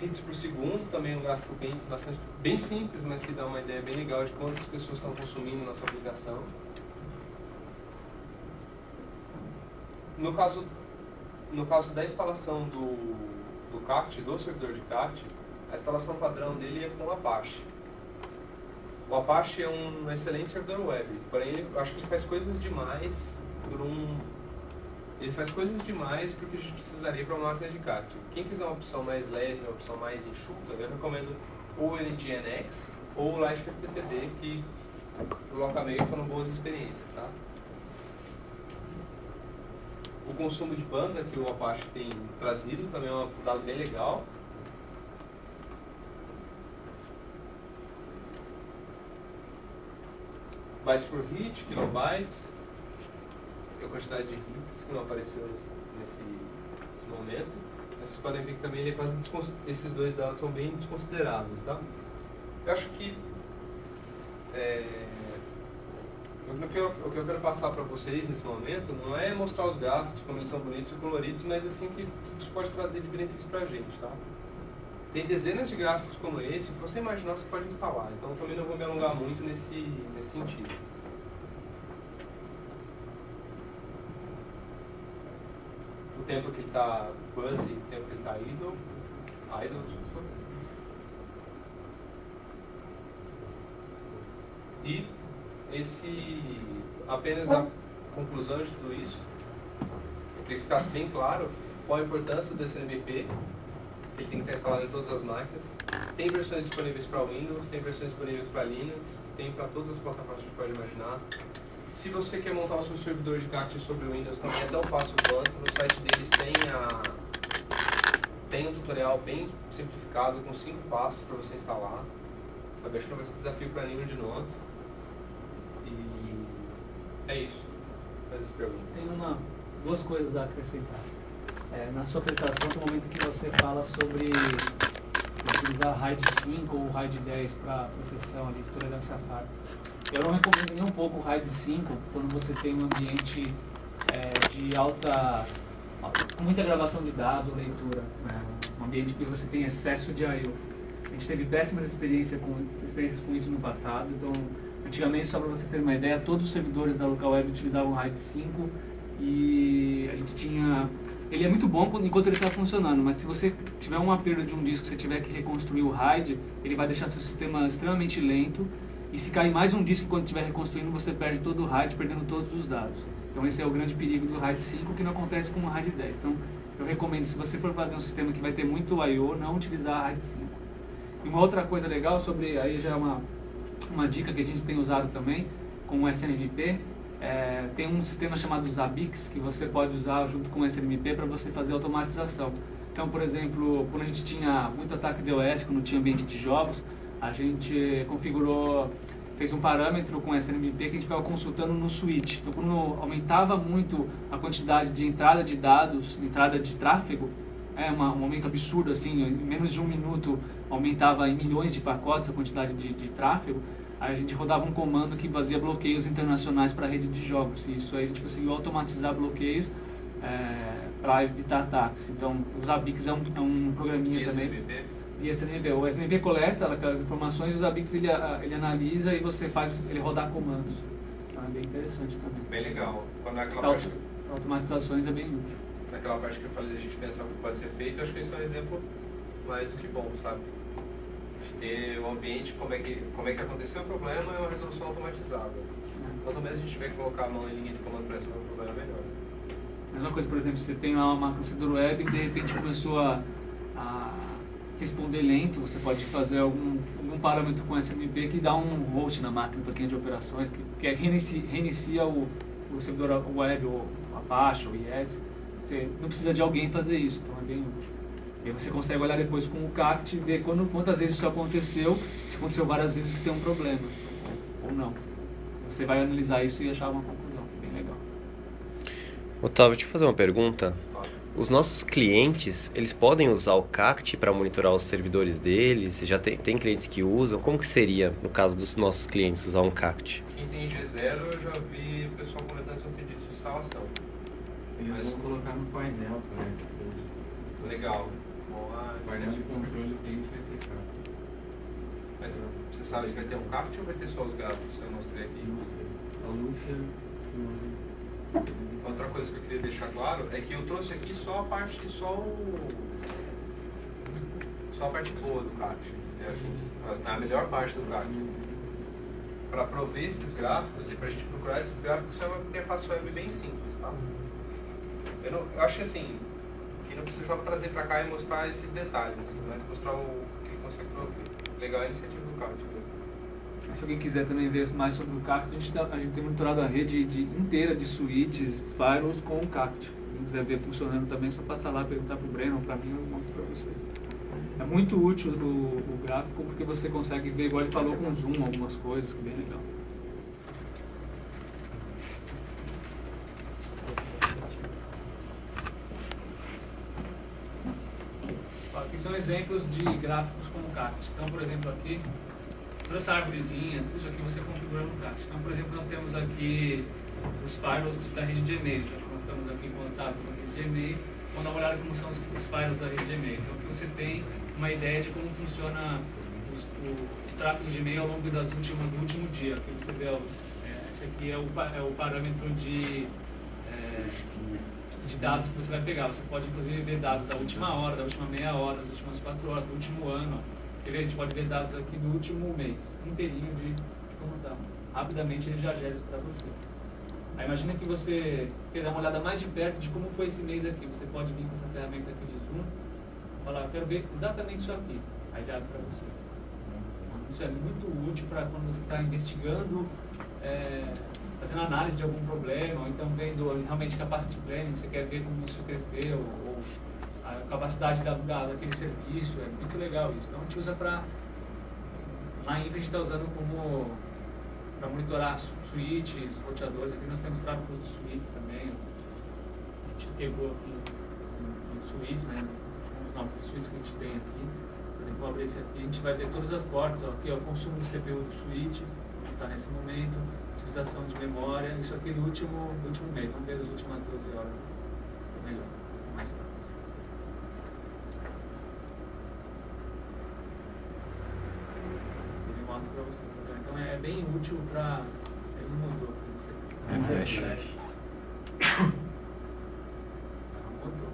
A: Hits por segundo, também um gráfico bem simples, mas que dá uma ideia bem legal de quantas pessoas estão consumindo nossa aplicação. No caso da instalação do CAT, do servidor de CAT, a instalação padrão dele é com o Apache. O Apache é um excelente servidor web, porém eu acho que ele faz coisas demais porque a gente precisaria para uma máquina de CAT. Quem quiser uma opção mais leve, uma opção mais enxuta, eu recomendo ou o NGNX ou o LightFTTD, que no Locamail foram boas experiências, tá? O consumo de banda que o Apache tem trazido também é um dado bem legal. Bytes por hit, kilobytes, a quantidade de hits que não apareceu nesse momento. Vocês podem ver que também ele é quase esses dois dados são bem desconsideráveis, tá? Eu acho que o que eu quero passar para vocês nesse momento não é mostrar os gráficos como eles são bonitos e coloridos, mas assim que isso pode trazer de benefício para a gente, tá? Tem dezenas de gráficos como esse, o que você imaginar você pode instalar, então eu também não vou me alongar muito nesse sentido. O tempo que ele está fuzzy, o tempo que ele está idle, desculpa. E apenas a conclusão de tudo isso, eu queria que ficasse bem claro qual a importância do SNMP, que ele tem que estar instalado em todas as máquinas. Tem versões disponíveis para Windows, tem versões disponíveis para Linux, tem para todas as plataformas que você pode imaginar. Se você quer montar o seu servidor de CACT sobre o Windows, também é tão fácil quanto. No site deles tem um tutorial bem simplificado, com 5 passos para você instalar. Sabe, acho que não vai ser desafio para nenhum de nós. E é isso. Faz essa pergunta.
D: Tem duas coisas a acrescentar. Na sua apresentação, tem um momento que você fala sobre utilizar RAID 5 ou RAID 10 para proteção ali, de tolerância a falha. Eu não recomendo nem um pouco o RAID 5 quando você tem um ambiente de com muita gravação de dados ou leitura, né? Um ambiente que você tem excesso de I/O. A gente teve péssimas experiências com isso no passado, então antigamente, só para você ter uma ideia, todos os servidores da local web utilizavam o RAID 5 e a gente tinha... Ele é muito bom enquanto ele está funcionando, mas se você tiver uma perda de um disco, você tiver que reconstruir o RAID, ele vai deixar seu sistema extremamente lento. E se cair mais um disco quando estiver reconstruindo, você perde todo o RAID, perdendo todos os dados. Então esse é o grande perigo do RAID 5, que não acontece com o RAID 10. Então eu recomendo, se você for fazer um sistema que vai ter muito I/O, não utilizar a RAID 5. E uma outra coisa legal sobre, aí já é uma dica que a gente tem usado também, com o SNMP, tem um sistema chamado Zabbix, que você pode usar junto com o SNMP para você fazer automatização. Então, por exemplo, quando a gente tinha muito ataque DOS, quando tinha ambiente de jogos, a gente fez um parâmetro com SNMP que a gente ficava consultando no switch. Então, quando aumentava muito a quantidade de entrada de dados, entrada de tráfego, um aumento absurdo, assim, em menos de um minuto aumentava em milhões de pacotes a quantidade de tráfego, aí a gente rodava um comando que fazia bloqueios internacionais para a rede de jogos. E isso aí a gente conseguiu automatizar bloqueios para evitar ataques. Então, o Zabbix é um programinha também. E SNMP. O SNMP coleta aquelas informações e o Zabbix ele analisa e você faz ele rodar comandos. Então é bem interessante também.
A: Bem legal. Quando é aquela parte
D: automatizações é bem útil.
A: Naquela parte que eu falei, a gente pensar o que pode ser feito, eu acho que isso é um exemplo mais do que bom, sabe? Ter o ambiente, como é que aconteceu o problema, é uma resolução automatizada. Quanto mais a gente tiver que colocar a mão em linha de comando para resolver o problema, melhor.
D: A mesma coisa, por exemplo, você tem lá uma procedura web e de repente começou a responder lento, você pode fazer algum parâmetro com SNMP que dá um host na máquina para quem é de operações, que reinicia o servidor web, ou Apache, ou IS. Você não precisa de alguém fazer isso, então é bem útil. E aí você consegue olhar depois com o CACT e ver quantas vezes isso aconteceu. Se aconteceu várias vezes, você tem um problema, ou não. Você vai analisar isso e achar uma conclusão, bem legal.
E: Otávio, deixa eu fazer uma pergunta. Os nossos clientes, eles podem usar o CACT para monitorar os servidores deles? Já tem clientes que usam? Como que seria, no caso dos nossos clientes, usar um CACT?
A: Quem tem G0, eu já vi o pessoal comentando seu pedido de instalação.
B: Eles vão colocar no painel, parece.
A: Legal.
B: O painel de controle cliente vai ter CACT.
A: Mas você sabe se vai ter um CACT ou vai ter só os gráficos que eu mostrei aqui?
B: A Lúcia...
A: Outra coisa que eu queria deixar claro é que eu trouxe aqui só a parte boa do CACT. É assim, a melhor parte do CACT. Para prover esses gráficos e para a gente procurar esses gráficos é uma interface web bem simples, tá? Eu acho que assim, que não precisava trazer para cá e mostrar esses detalhes, assim, mas mostrar o que ele consegue prover. Legal a iniciativa do CACT mesmo.
D: Se alguém quiser também ver mais sobre o CACT, a gente tem monitorado a rede inteira de switches, firewalls com o CACT. Se alguém quiser ver funcionando também, é só passar lá, perguntar para o Breno ou para mim, eu mostro para vocês. É muito útil o gráfico, porque você consegue ver, igual ele falou, com zoom, algumas coisas, que é bem legal. são exemplos de gráficos com o CACT. Então, por exemplo, aqui, toda essa árvorezinha, tudo isso aqui você configura no CACT. Então, por exemplo, nós temos aqui os firewalls da rede de e-mail. Já que nós estamos aqui em contato com a rede de e-mail, vamos dar uma olhada como são os firewalls da rede de e-mail. Então, aqui você tem uma ideia de como funciona o tráfego de e-mail ao longo do último dia. Aqui você vê, esse aqui é o parâmetro de dados que você vai pegar. Você pode, inclusive, ver dados da última hora, da última meia hora, das últimas 4 horas, do último ano. A gente pode ver dados aqui do último mês, inteirinho de como está. Rapidamente ele já gera isso para você. Aí imagina que você quer dar uma olhada mais de perto de como foi esse mês aqui. Você pode vir com essa ferramenta aqui de zoom e falar, eu quero ver exatamente isso aqui. Aí ele abre para você. Isso é muito útil para quando você está investigando, fazendo análise de algum problema, ou então vendo realmente capacity planning, você quer ver como isso cresceu, ou a capacidade daquele serviço. É muito legal isso. Então a gente usa para... Na Infra a gente está usando como para monitorar switches, roteadores. Aqui nós temos tráfego de switches também. A gente pegou aqui em switches, né? Os nomes de switches que a gente tem aqui. Por exemplo, vou abrir esse aqui, a gente vai ver todas as portas. Ó, aqui é o consumo de CPU do switch, que está nesse momento, utilização de memória. Isso aqui do último mês. Vamos ver as últimas 12 horas. Melhor, mais fácil. Ele mostra para você. Então é bem útil para... Ele não mudou.
E: Refresh.
D: Mudou.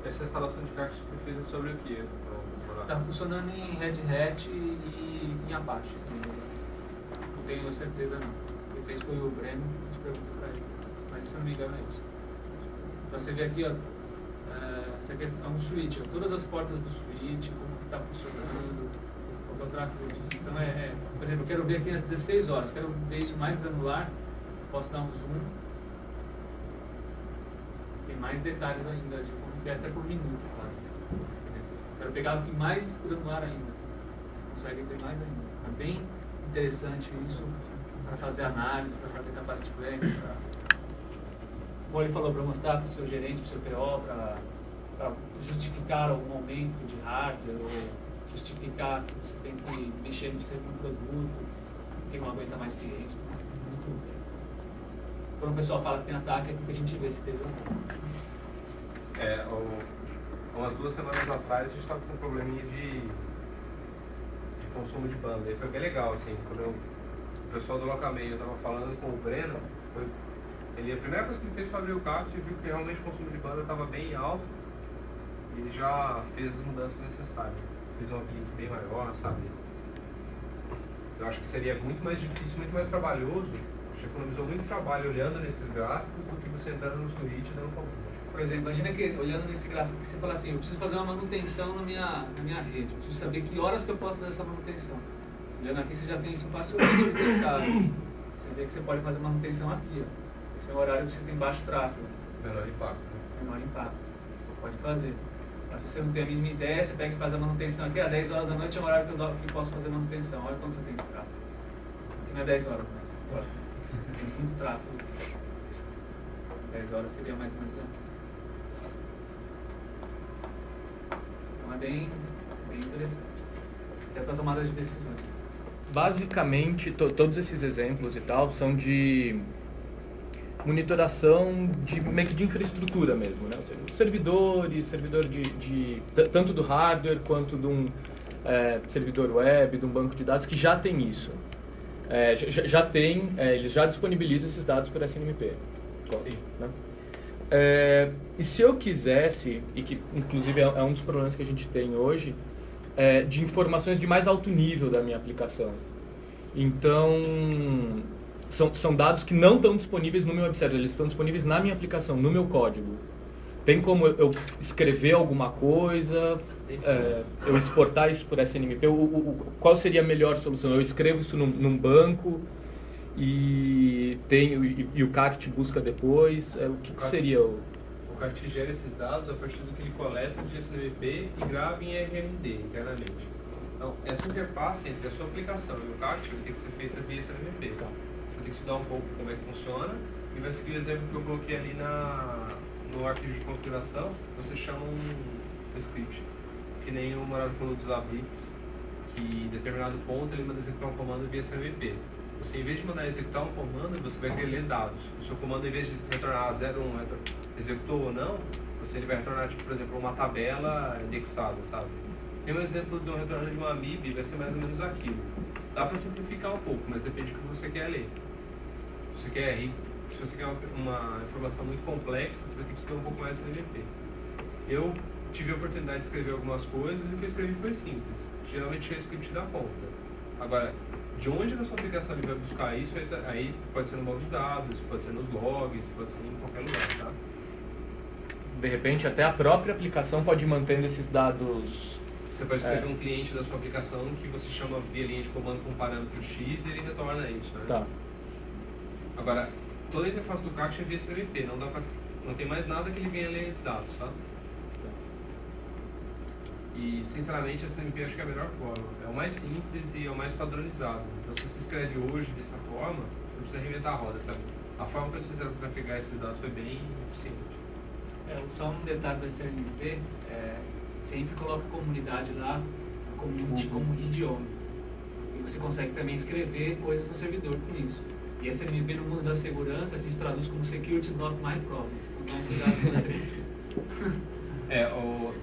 A: Essa instalação de CACT foi feita sobre o que?
D: Está funcionando em Red Hat e em Apache. Não tenho certeza não. Quem fez foi o Breno, a gente perguntou para ele. Mas se não me engano é isso. Então você vê aqui, ó, isso aqui é um switch, ó, todas as portas do switch, como está funcionando, qual é o tráfego disso. Então por exemplo, eu quero ver aqui às 16 horas, quero ver isso mais granular, posso dar um zoom. Tem mais detalhes ainda, de como que é até por minuto, quase. Quero pegar o que mais granular ainda. Você consegue ter mais ainda. É bem interessante isso para fazer análise, para fazer capacity planning, como ele falou, para mostrar para o seu gerente, para o seu PO, para justificar algum aumento de hardware, ou justificar que você tem que mexer no seu produto, que não aguenta mais cliente. Muito. Quando o pessoal fala que tem ataque, é porque a gente vê se teve ou não.
A: Umas 2 semanas atrás a gente estava com um probleminha de consumo de banda. E foi bem legal, assim, quando o pessoal do Locamail estava falando com o Breno, a primeira coisa que ele fez foi abrir o CACT e viu que realmente o consumo de banda estava bem alto. E ele já fez as mudanças necessárias. Fez um uplink bem maior, sabe? Eu acho que seria muito mais difícil, muito mais trabalhoso. Você economizou muito trabalho olhando nesses gráficos do que você entrando no switch e dando conta.
D: Por exemplo, imagina que olhando nesse gráfico que você fala assim, eu preciso fazer uma manutenção na minha rede, eu preciso saber que horas que eu posso fazer essa manutenção. Olhando aqui você já tem isso facilmente detectado. Você vê que você pode fazer manutenção aqui, ó. Esse é o horário que você tem baixo tráfego.
A: Menor impacto.
D: Menor impacto. Pode fazer. Mas se você não tem a mínima ideia, você pega e faz a manutenção aqui, às 10 horas da noite é o horário que eu posso fazer manutenção. Olha quando você tem tráfego. Aqui não é 10 horas, mas você tem muito tráfego. 10 horas seria mais ou menos aqui. Então é bem interessante. Até para tomada de decisões.
F: Basicamente, todos esses exemplos e tal são de monitoração meio que de infraestrutura mesmo, né? Servidor tanto do hardware quanto de um servidor web, de um banco de dados que já tem isso. Eles já disponibilizam esses dados por SNMP. Né? E se eu quisesse, e que inclusive é um dos problemas que a gente tem hoje, de informações de mais alto nível da minha aplicação. Então, são dados que não estão disponíveis no meu web server, eles estão disponíveis na minha aplicação, no meu código. Tem como eu escrever alguma coisa, eu exportar isso por SNMP? Qual seria a melhor solução? Eu escrevo isso num banco e o CACT busca depois? O que seria o...
A: O CACT gera esses dados a partir do que ele coleta de SNMP e grava em RMD internamente. Então, essa interface entre a sua aplicação e o CACT vai ter que ser feita via SNMP. Você vai ter que estudar um pouco como é que funciona E vai seguir o exemplo que eu coloquei ali no arquivo de configuração, você chama um script. Que nem o Morado falou dos abricks, que em determinado ponto ele manda executar um comando via CMP. Você, em vez de mandar executar um comando, você vai querer ler dados. O seu comando, em vez de retornar 0, 1, executou ou não, ele vai retornar, tipo, por exemplo, uma tabela indexada, sabe? Tem um exemplo do retorno de uma MIB, vai ser mais ou menos aquilo. Dá para simplificar um pouco, mas depende do que você quer ler. Se você quer uma informação muito complexa, você vai ter que estudar um pouco mais CMP. Eu tive a oportunidade de escrever algumas coisas e o que eu escrevi foi simples. Geralmente é script da ponta. Agora, de onde na sua aplicação ele vai buscar isso, aí pode ser no banco de dados, pode ser nos logs, pode ser em qualquer lugar, tá?
F: De repente, até a própria aplicação pode ir mantendo esses dados.
A: Você pode escrever um cliente da sua aplicação que você chama via linha de comando com parâmetro X e ele retorna isso, né?
F: Tá.
A: Agora, toda a interface do CACT é via CMP, não tem mais nada que ele venha ler dados, tá? E, sinceramente, a CMP acho que é a melhor forma. É o mais simples e é o mais padronizado. Então, se você escreve hoje dessa forma, você não precisa reinventar a roda, sabe? A forma que eles fizeram para pegar esses dados foi bem eficiente.
D: Só um detalhe da CMP, sempre coloca a comunidade lá, a community como idioma. E você consegue também escrever coisas no servidor com isso. E a CMP no mundo da segurança, a gente traduz como Security Not My Problem. Então, cuidado com a CMP.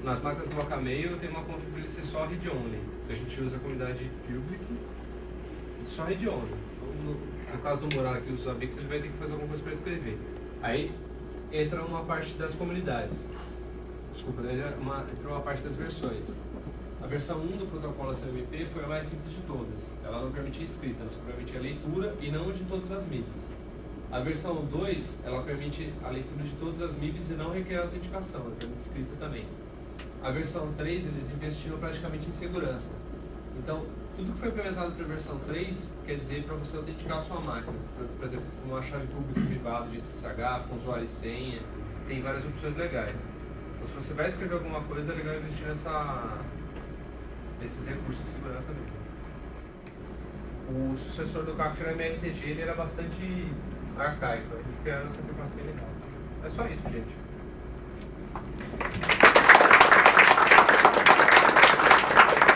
A: Nas máquinas do Locamail tem uma config para ele ser só read-only. A gente usa a comunidade public e só read-only. No caso do Moral que usa Bix, ele vai ter que fazer alguma coisa para escrever. Aí entra uma parte das comunidades. Desculpa, entra uma parte das versões. A versão 1 do protocolo CMP foi a mais simples de todas. Ela não permitia escrita, ela só permitia leitura e não de todas as MIBs. A versão 2, ela permite a leitura de todas as MIBs e não requer autenticação, ela permite escrita também. A versão 3, eles investiram praticamente em segurança. Então, tudo que foi implementado para a versão 3 quer dizer para você autenticar a sua máquina. Por exemplo, com uma chave pública privada de SSH, com usuário e senha, tem várias opções legais. Então, se você vai escrever alguma coisa, é legal investir nesses recursos de segurança mesmo. O sucessor do CACT era MRTG, ele era bastante arcaico. Eles criaram essa interface bem legal. É só isso, gente.